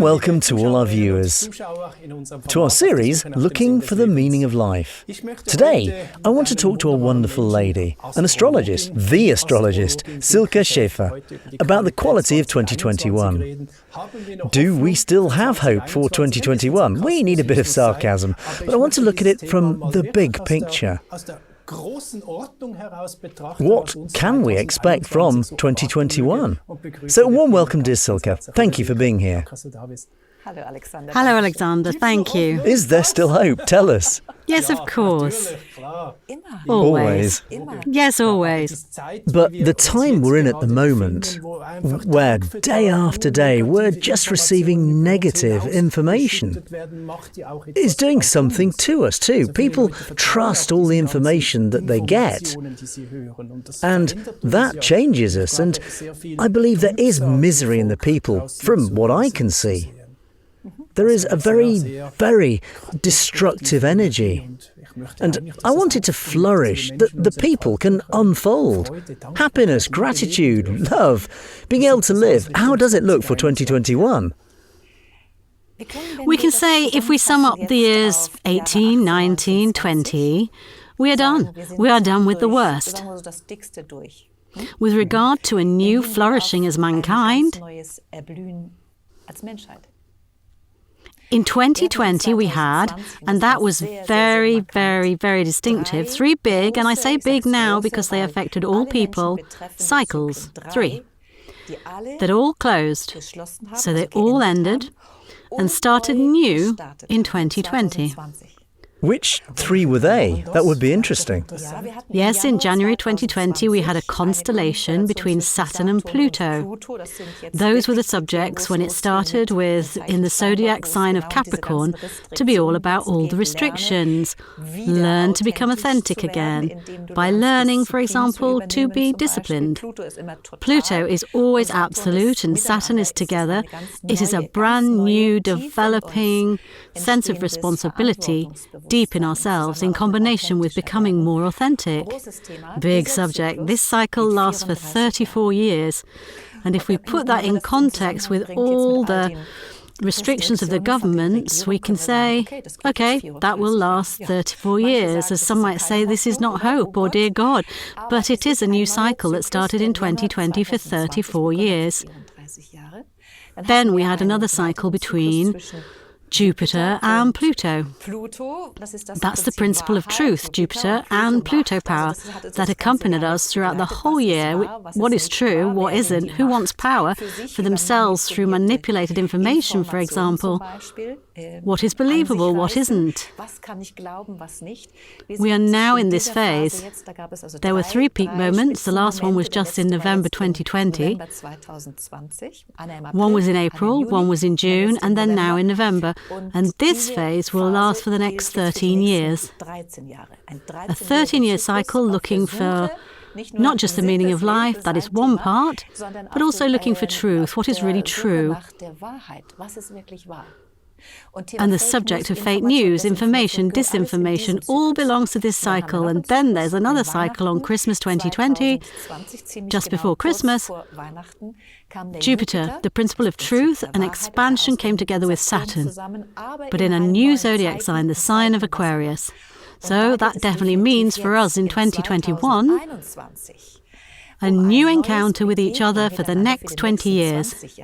welcome to all our viewers to our series Looking for the Meaning of Life. Today, I want to talk to a wonderful lady, an astrologist, the astrologist, Silke Schäfer, about the quality of 2021. Do we still have hope for 2021? We need a bit of sarcasm, but I want to look at it from the big picture. What can we expect from 2021? So a warm welcome, dear Silke. Thank you for being here. Hello, Alexander. Thank you. Is there still hope? Tell us. Yes, of course. Always. Yes, always. But the time we're in at the moment, where day after day we're just receiving negative information, is doing something to us too. People trust all the information that they get. And that changes us. And I believe there is misery in the people, from what I can see. There is a very, very destructive energy. And I want it to flourish, that the people can unfold. Happiness, gratitude, love, being able to live. How does it look for 2021? We can say if we sum up the years 18, 19, 20, we are done. We are done with the worst. With regard to a new flourishing as mankind, in 2020 we had, and that was very, very, very distinctive, three big, and I say big now because they affected all people, cycles, three, that all closed. So they all ended and started new in 2020. Which three were they? That would be interesting. Yes, in January 2020 we had a constellation between Saturn and Pluto. Those were the subjects when it started with, in the zodiac sign of Capricorn, to be all about all the restrictions. Learn to become authentic again. By learning, for example, to be disciplined. Pluto is always absolute and Saturn is together. It is a brand new, developing sense of responsibility deep in ourselves in combination with becoming more authentic. Big subject. This cycle lasts for 34 years. And if we put that in context with all the restrictions of the governments, we can say, okay, that will last 34 years. As some might say, this is not hope or dear God, but it is a new cycle that started in 2020 for 34 years. Then we had another cycle between Jupiter and Pluto. That's the principle of truth, Jupiter and Pluto power, that accompanied us throughout the whole year. What is true, what isn't, who wants power for themselves through manipulated information, for example. What is believable, what isn't. We are now in this phase. There were three peak moments. The last one was just in November 2020. One was in April, one was in June, and then now in November. And this phase will last for the next 13 years. A 13-year cycle looking for not just the meaning of life, that is one part, but also looking for truth, what is really true. And the subject of fake news, information, disinformation, all belongs to this cycle. And then there's another cycle on Christmas 2020, just before Christmas. Jupiter, the principle of truth and expansion, came together with Saturn, but in a new zodiac sign, the sign of Aquarius. So that definitely means for us in 2021, a new encounter with each other for the next 20 years.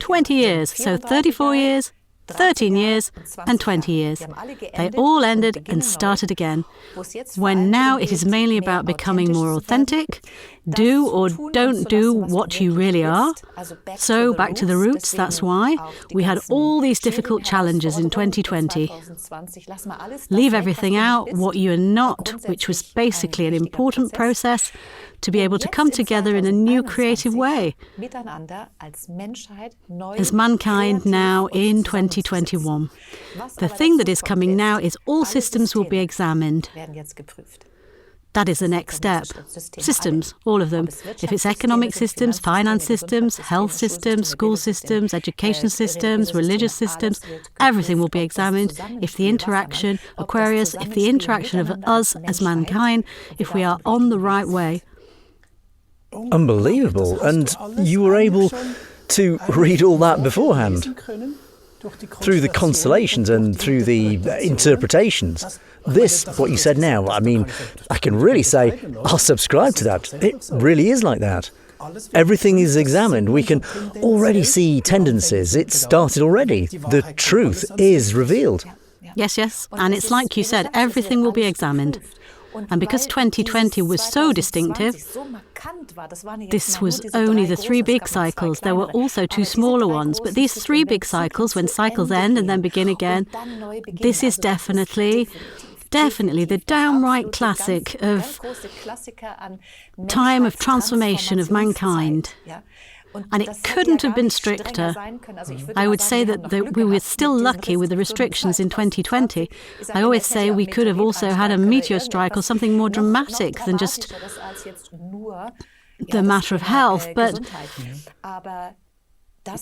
20 years, so 34 years, 13 years and 20 years. They all ended and started again. When now it is mainly about becoming more authentic, do or don't do what you really are. So back to the roots, that's why we had all these difficult challenges in 2020. Leave everything out, what you are not, which was basically an important process to be able to come together in a new creative way as mankind now in 2021. The thing that is coming now is all systems will be examined. That is the next step. Systems, all of them. If it's economic systems, finance systems, health systems, school systems, education systems, religious systems, everything will be examined. If the interaction, Aquarius, if the interaction of us as mankind, if we are on the right way. Unbelievable. And you were able to read all that beforehand? through the constellations and through the interpretations. This, what you said now, I mean, I can really say, I'll subscribe to that. It really is like that. Everything is examined. We can already see tendencies. It started already. The truth is revealed. Yes. And it's like you said, everything will be examined. And because 2020 was so distinctive, this was only the 3 big cycles. There were also 2 smaller ones. But these 3 big cycles, when cycles end and then begin again, this is definitely the downright classic of time of transformation of mankind. And it couldn't have been stricter. I would say that we were still lucky with the restrictions in 2020. I always say we could have also had a meteor strike or something more dramatic than just the matter of health. But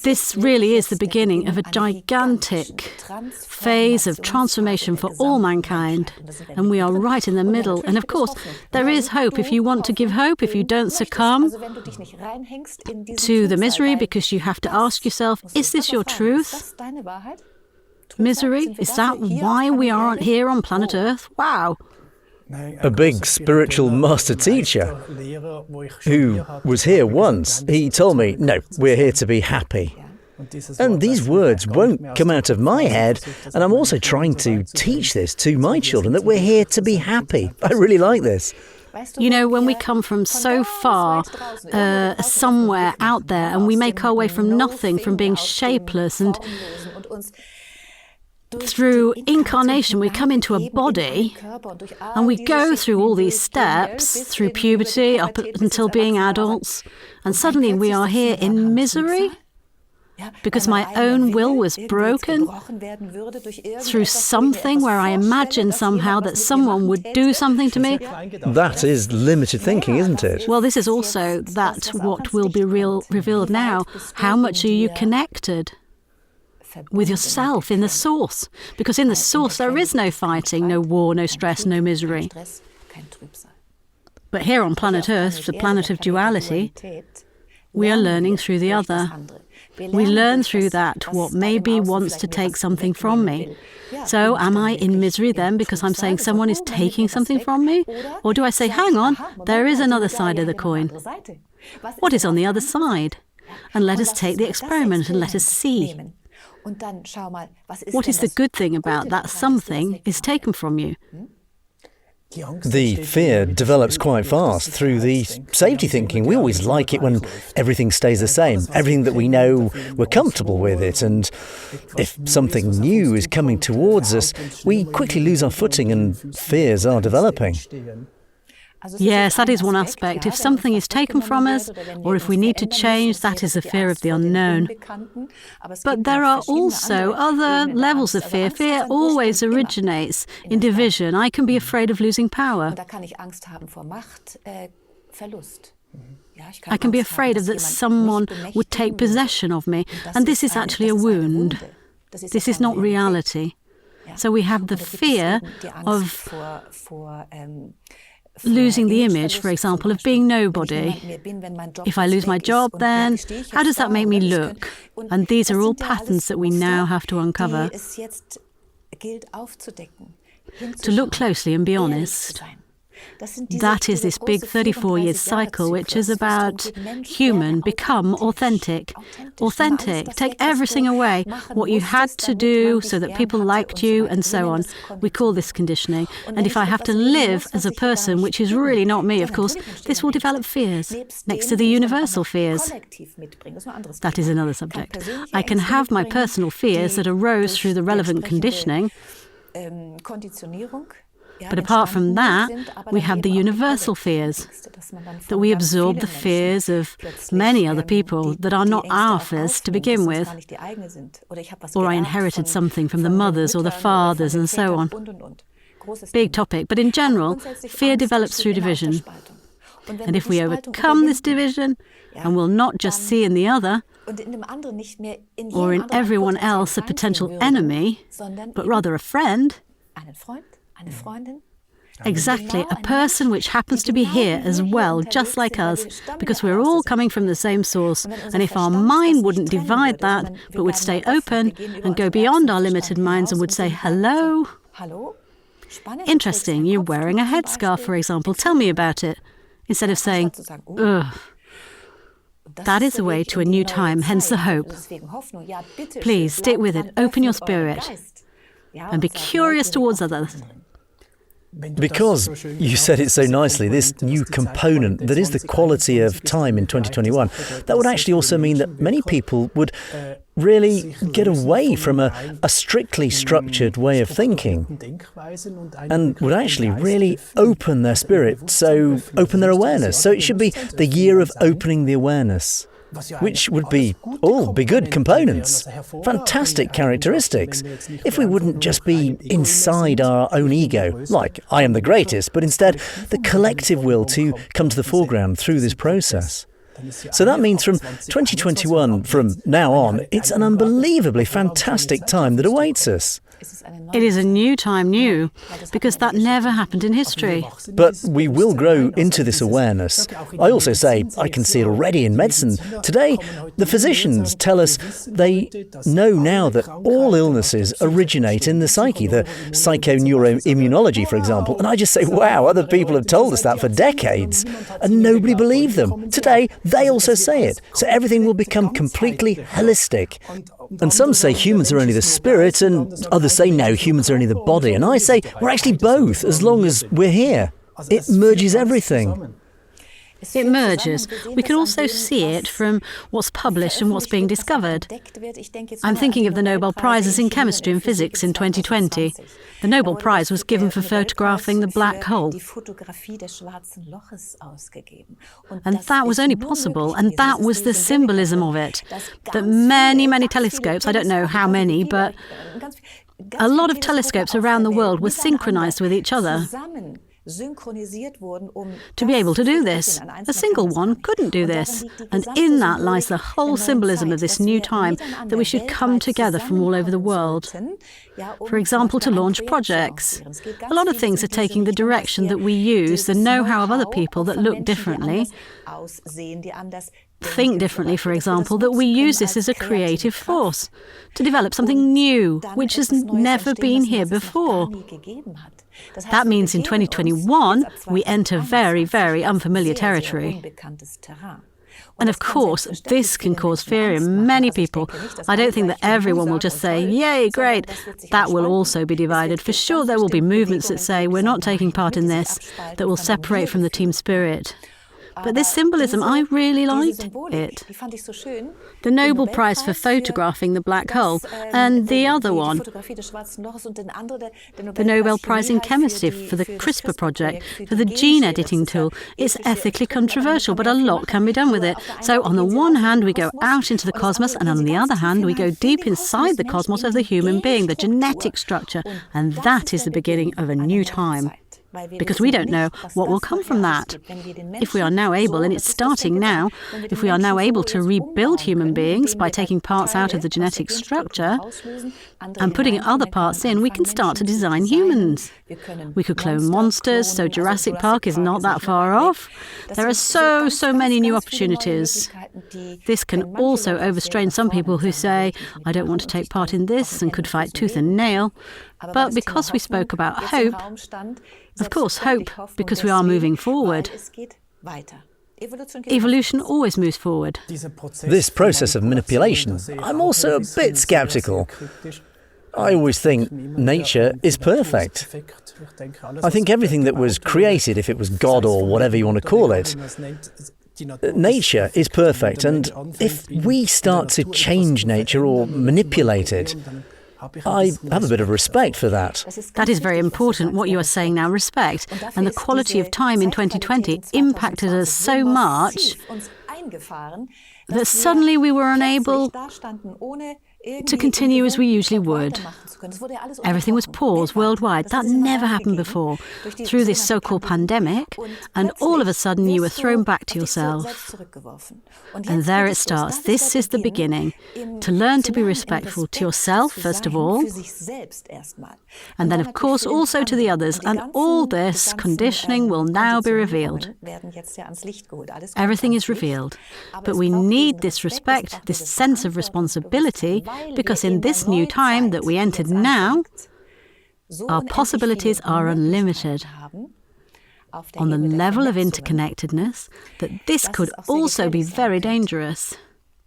this really is the beginning of a gigantic phase of transformation for all mankind. And we are right in the middle. And of course, there is hope if you want to give hope, if you don't succumb to the misery, because you have to ask yourself, is this your truth? Misery? Is that why we are here on planet Earth? Wow. A big spiritual master teacher who was here once, he told me, no, we're here to be happy. And these words won't come out of my head, and I'm also trying to teach this to my children, that we're here to be happy. I really like this. You know, when we come from so far, somewhere out there, and we make our way from nothing, from being shapeless, and through incarnation we come into a body, and we go through all these steps, through puberty up until being adults, and suddenly we are here in misery because my own will was broken through something where I imagined somehow that someone would do something to me. That is limited thinking, isn't it? Well, this is also what will be revealed now. How much are you connected with yourself in the source? Because in the source there is no fighting, no war, no stress, no misery. But here on planet Earth, the planet of duality, we are learning through the other. We learn through that what maybe wants to take something from me. So am I in misery then because I'm saying someone is taking something from me? Or do I say, hang on, there is another side of the coin. What is on the other side? And let us take the experiment and let us see. What is the good thing about that something is taken from you? The fear develops quite fast through the safety thinking. We always like it when everything stays the same, everything that we know, we're comfortable with it. And if something new is coming towards us, we quickly lose our footing and fears are developing. Yes, that is one aspect. If something is taken from us, or if we need to change, that is the fear of the unknown. But there are also other levels of fear. Fear always originates in division. I can be afraid of losing power. I can be afraid of that someone would take possession of me. And this is actually a wound. This is not reality. So we have the fear of losing the image, for example, of being nobody. If I lose my job, then how does that make me look? And these are all patterns that we now have to uncover. To look closely and be honest. That is this big 34-year cycle, which is about human, become authentic. Authentic, take everything away, what you had to do so that people liked you and so on. We call this conditioning. And if I have to live as a person, which is really not me, of course, this will develop fears, next to the universal fears. That is another subject. I can have my personal fears that arose through the relevant conditioning. But apart from that, we have the universal fears, that we absorb the fears of many other people that are not our fears to begin with, or I inherited something from the mothers or the fathers and so on. Big topic, but in general, fear develops through division. And if we overcome this division, and will not just see in the other, or in everyone else a potential enemy, but rather a friend, Exactly, a person which happens to be here as well, just like us, because we're all coming from the same source. And if our mind wouldn't divide that, but would stay open and go beyond our limited minds and would say, hello. Interesting, you're wearing a headscarf, for example. Tell me about it. Instead of saying, ugh. That is the way to a new time, hence the hope. Please, stick with it. Open your spirit. And be curious towards others. Because you said it so nicely, this new component that is the quality of time in 2021, that would actually also mean that many people would really get away from a strictly structured way of thinking and would actually really open their spirit, so open their awareness. So it should be the year of opening the awareness, which would be all be good components, fantastic characteristics, if we wouldn't just be inside our own ego, like I am the greatest, but instead the collective will to come to the foreground through this process. So that means from 2021, from now on, it's an unbelievably fantastic time that awaits us. It is a new time, because that never happened in history. But we will grow into this awareness. I also say, I can see it already in medicine. Today, the physicians tell us they know now that all illnesses originate in the psyche, the psychoneuroimmunology, for example. And I just say, wow, other people have told us that for decades, and nobody believed them. Today, they also say it. So everything will become completely holistic. And some say humans are only the spirit, and others say no, humans are only the body. And I say we're actually both, as long as we're here. It merges everything. It merges. We can also see it from what's published and what's being discovered. I'm thinking of the Nobel Prizes in Chemistry and Physics in 2020. The Nobel Prize was given for photographing the black hole. And that was only possible, and that was the symbolism of it. That many, many telescopes, I don't know how many, but a lot of telescopes around the world were synchronized with each other to be able to do this. A single one couldn't do this. And in that lies the whole symbolism of this new time, that we should come together from all over the world. For example, to launch projects. A lot of things are taking the direction that we use, the know-how of other people that look differently, think differently, for example, that we use this as a creative force to develop something new, which has never been here before. That means in 2021, we enter very, very unfamiliar territory. And of course, this can cause fear in many people. I don't think that everyone will just say, yay, great. That will also be divided. For sure, there will be movements that say, we're not taking part in this, that will separate from the team spirit. But this symbolism, I really liked it. The Nobel Prize for photographing the black hole, and the other one, the Nobel Prize in Chemistry for the CRISPR project, for the gene editing tool. It's ethically controversial, but a lot can be done with it. So on the one hand, we go out into the cosmos, and on the other hand, we go deep inside the cosmos of the human being, the genetic structure, and that is the beginning of a new time. Because we don't know what will come from that. If we are now able, and it's starting now, if we are now able to rebuild human beings by taking parts out of the genetic structure and putting other parts in, we can start to design humans. We could clone monsters, so Jurassic Park is not that far off. There are so many new opportunities. This can also overstrain some people who say, I don't want to take part in this, and could fight tooth and nail. But because we spoke about hope, of course, hope, because we are moving forward. Evolution always moves forward. This process of manipulation, I'm also a bit sceptical. I always think nature is perfect. I think everything that was created, if it was God or whatever you want to call it, nature is perfect. And if we start to change nature or manipulate it, I have a bit of respect for that. That is very important, what you are saying now, respect. And the quality of time in 2020 impacted us so much that suddenly we were unable to continue as we usually would. Everything was paused worldwide. That never happened before. Through this so-called pandemic, and all of a sudden you were thrown back to yourself. And there it starts. This is the beginning. To learn to be respectful to yourself, first of all, and then, of course, also to the others. And all this conditioning will now be revealed. Everything is revealed. But we need this respect, this sense of responsibility, because in this new time that we entered now, our possibilities are unlimited. On the level of interconnectedness, that this could also be very dangerous.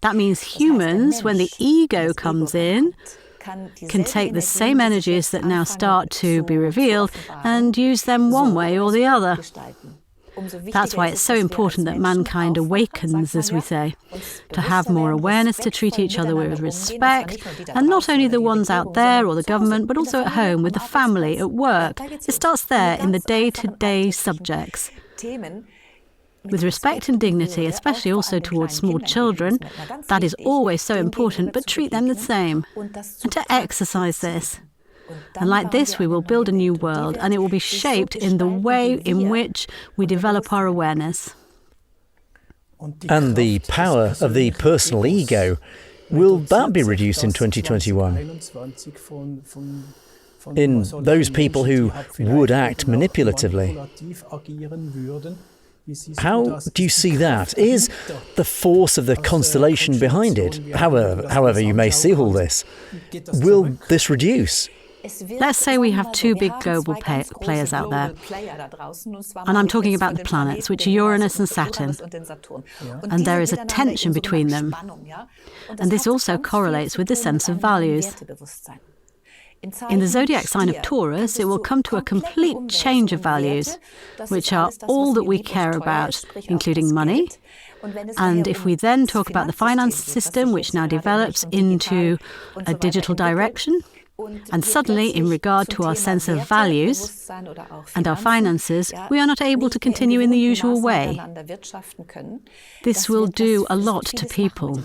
That means humans, when the ego comes in, can take the same energies that now start to be revealed and use them one way or the other. That's why it's so important that mankind awakens, as we say, to have more awareness, to treat each other with respect, and not only the ones out there or the government, but also at home, with the family, at work. It starts there in the day-to-day subjects. With respect and dignity, especially also towards small children, that is always so important, but treat them the same. And to exercise this. And like this, we will build a new world, and it will be shaped in the way in which we develop our awareness. And the power of the personal ego, will that be reduced in 2021? In those people who would act manipulatively? How do you see that? Is the force of the constellation behind it, however you may see all this, will this reduce? Let's say we have two big global players out there. And I'm talking about the planets, which are Uranus and Saturn. And there is a tension between them. And this also correlates with the sense of values. In the zodiac sign of Taurus, it will come to a complete change of values, which are all that we care about, including money. And if we then talk about the finance system, which now develops into a digital direction, and suddenly, in regard to our sense of values and our finances, we are not able to continue in the usual way. This will do a lot to people.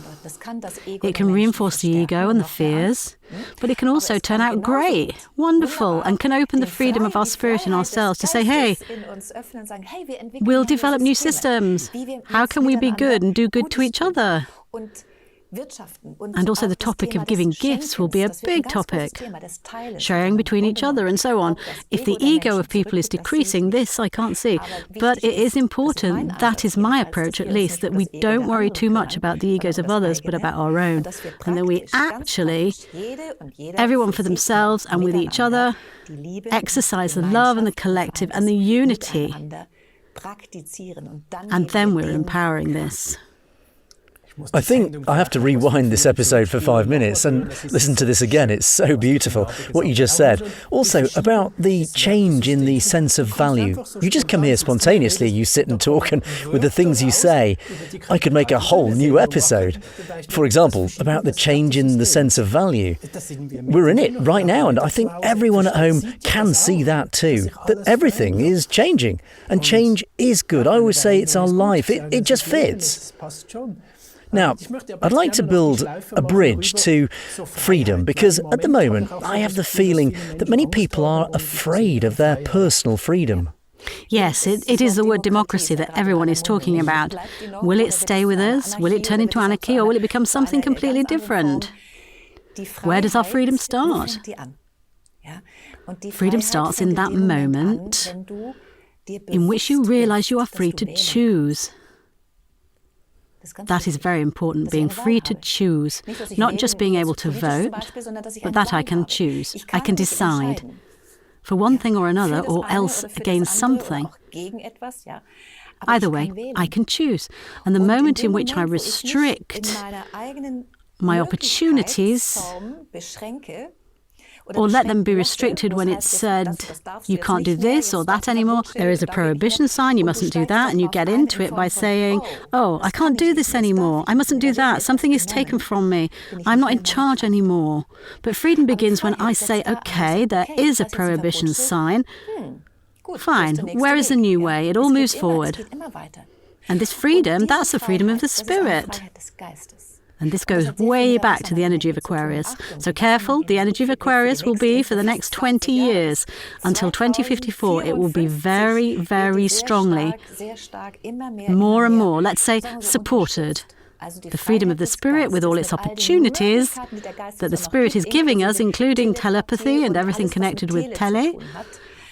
It can reinforce the ego and the fears, but it can also turn out great, wonderful, and can open the freedom of our spirit in ourselves to say, hey, we'll develop new systems. How can we be good and do good to each other? And also the topic of giving gifts will be a big topic, sharing between each other and so on. If the ego of people is decreasing, this I can't see. But it is important, that is my approach at least, that we don't worry too much about the egos of others, but about our own. And that we actually, everyone for themselves and with each other, exercise the love and the collective and the unity. And then we're empowering this. I think I have to rewind this episode for 5 minutes and listen to this again. It's so beautiful, what you just said. Also, about the change in the sense of value. You just come here spontaneously, you sit and talk, and with the things you say, I could make a whole new episode. For example, about the change in the sense of value. We're in it right now, and I think everyone at home can see that too, that everything is changing, and change is good. I always say it's our life. It just fits. Now, I'd like to build a bridge to freedom, because at the moment I have the feeling that many people are afraid of their personal freedom. Yes, it is the word democracy that everyone is talking about. Will it stay with us? Will it turn into anarchy, or will it become something completely different? Where does our freedom start? Freedom starts in that moment in which you realize you are free to choose. That is very important, being free to choose, not just being able to vote, but that I can choose. I can decide for one thing or another, or else against something. Either way, I can choose. And the moment in which I restrict my opportunities, or let them be restricted when it's said, you can't do this or that anymore. There is a prohibition sign, you mustn't do that, and you get into it by saying, oh, I can't do this anymore, I mustn't do that, something is taken from me, I'm not in charge anymore. But freedom begins when I say, okay, there is a prohibition sign, fine, where is the new way? It all moves forward. And this freedom, that's the freedom of the spirit. And this goes way back to the energy of Aquarius. So careful, the energy of Aquarius will be for the next 20 years. Until 2054, it will be very, very strongly, more and more, let's say, supported. The freedom of the spirit with all its opportunities that the spirit is giving us, including telepathy and everything connected with tele,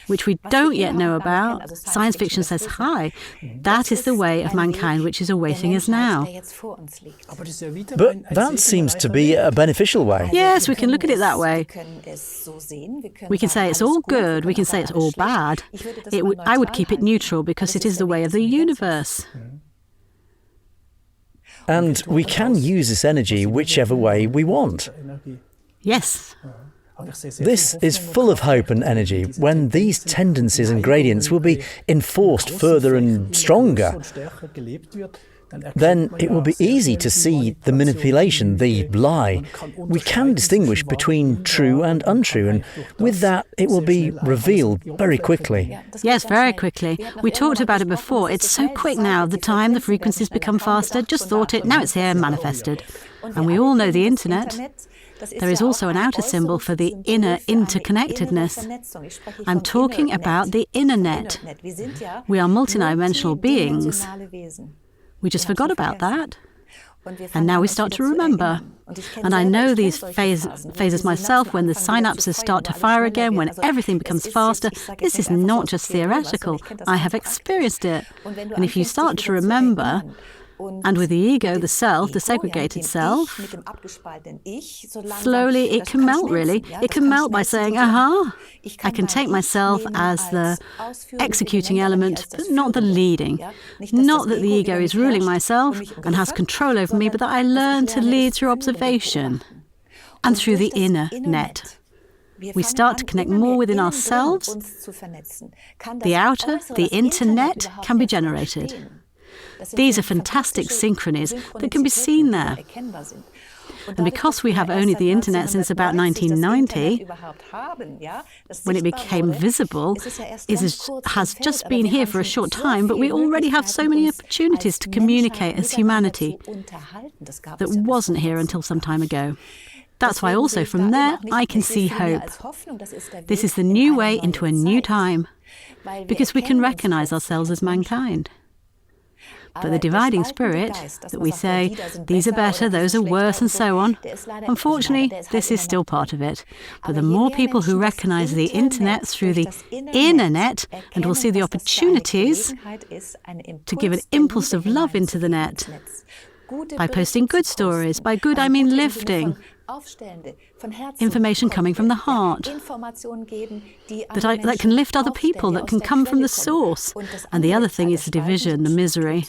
which we don't yet know about. Science fiction says, hi, that is the way of mankind which is awaiting us now. But that seems to be a beneficial way. Yes, we can look at it that way. We can say it's all good, we can say it's all bad. I would keep it neutral because it is the way of the universe. And we can use this energy whichever way we want. Yes. This is full of hope and energy when these tendencies and gradients will be enforced further and stronger. Then it will be easy to see the manipulation, the lie. We can distinguish between true and untrue, and with that it will be revealed very quickly. Yes, very quickly. We talked about it before. It's so quick now. The time the frequencies become faster, just thought it, now it's here, manifested. And we all know the internet. There is also an outer symbol for the inner interconnectedness. I'm talking about the inner net. We are multidimensional beings. We just forgot about that. And now we start to remember. And I know these phases myself, when the synapses start to fire again, when everything becomes faster. This is not just theoretical. I have experienced it. And if you start to remember, and with the ego, the self, the segregated self, slowly it can melt, really. It can melt by saying, aha, I can take myself as the executing element, but not the leading. Not that the ego is ruling myself and has control over me, but that I learn to lead through observation and through the inner net. We start to connect more within ourselves. The outer, the internet, can be generated. These are fantastic synchronies that can be seen there. And because we have only the internet since about 1990, when it became visible, it has just been here for a short time, but we already have so many opportunities to communicate as humanity that wasn't here until some time ago. That's why also from there I can see hope. This is the new way into a new time, because we can recognize ourselves as mankind. But the dividing spirit, that we say, these are better, those are worse, and so on, unfortunately, this is still part of it. But the more people who recognize the internet through the inner net, and will see the opportunities to give an impulse of love into the net, by posting good stories, by good I mean lifting, information coming from the heart, that can lift other people, that can come from the source. And the other thing is the division, the misery,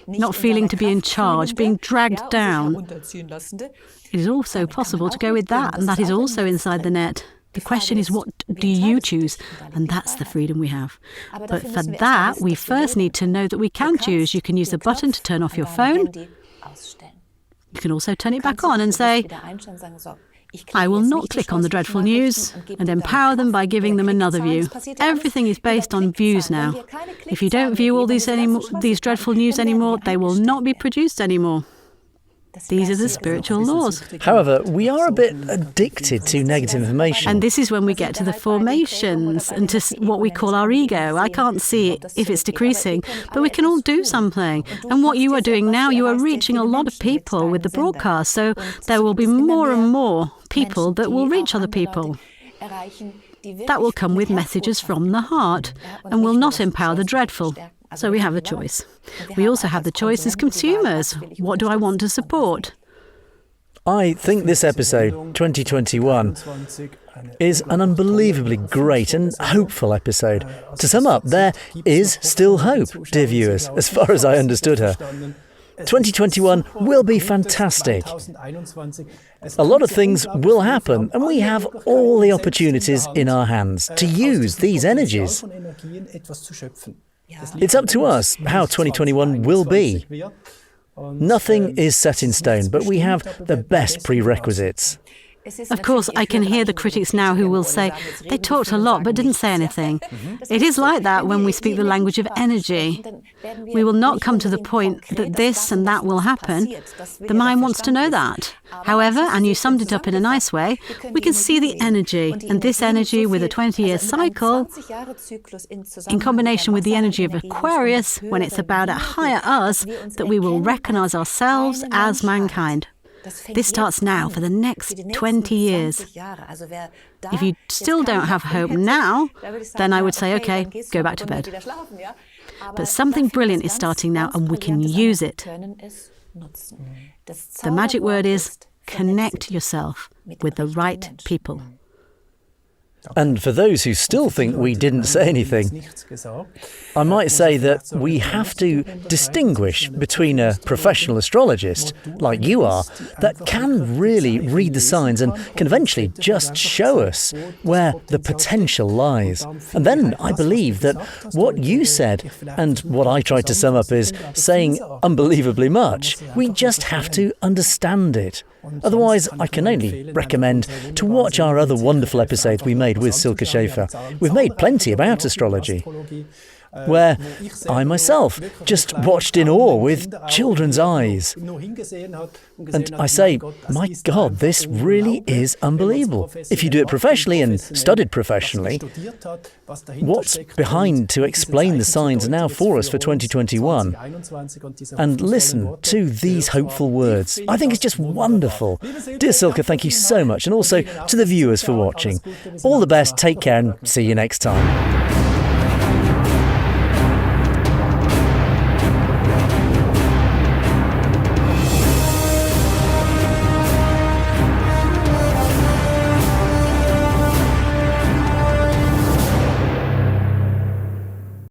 not feeling to be in charge, being dragged down. It is also possible to go with that, and that is also inside the net. The question is, what do you choose? And that's the freedom we have. But for that, we first need to know that we can choose. You can use the button to turn off your phone. You can also turn it back on and say, I will not click on the dreadful news, and empower them by giving them another view. Everything is based on views now. If you don't view all these dreadful news anymore, they will not be produced anymore. These are the spiritual laws. However, we are a bit addicted to negative information. And this is when we get to the formations and to what we call our ego. I can't see if it's decreasing, but we can all do something. And what you are doing now, you are reaching a lot of people with the broadcast. So there will be more and more people that will reach other people. That will come with messages from the heart and will not empower the dreadful. So we have a choice. We also have the choice as consumers. What do I want to support? I think this episode, 2021, is an unbelievably great and hopeful episode. To sum up, there is still hope, dear viewers, as far as I understood her. 2021 will be fantastic. A lot of things will happen, and we have all the opportunities in our hands to use these energies. It's up to us how 2021 will be. Nothing is set in stone, but we have the best prerequisites. Of course, I can hear the critics now who will say, they talked a lot but didn't say anything. It is like that when we speak the language of energy. We will not come to the point that this and that will happen. The mind wants to know that. However, and you summed it up in a nice way, we can see the energy, and this energy with a 20-year cycle, in combination with the energy of Aquarius, when it's about a higher us, that we will recognize ourselves as mankind. This starts now for the next 20 years. If you still don't have hope now, then I would say, okay, go back to bed. But something brilliant is starting now, and we can use it. The magic word is connect yourself with the right people. And for those who still think we didn't say anything, I might say that we have to distinguish between a professional astrologist, like you are, that can really read the signs and can eventually just show us where the potential lies. And then I believe that what you said, and what I tried to sum up is saying unbelievably much, we just have to understand it. Otherwise, I can only recommend to watch our other wonderful episodes we made with Silke Schaefer. We've made plenty about astrology, where I myself just watched in awe with children's eyes. And I say, my God, this really is unbelievable. If you do it professionally and studied professionally, what's behind to explain the signs now for us for 2021? And listen to these hopeful words. I think it's just wonderful. Dear Silke, thank you so much, and also to the viewers for watching. All the best, take care, and see you next time.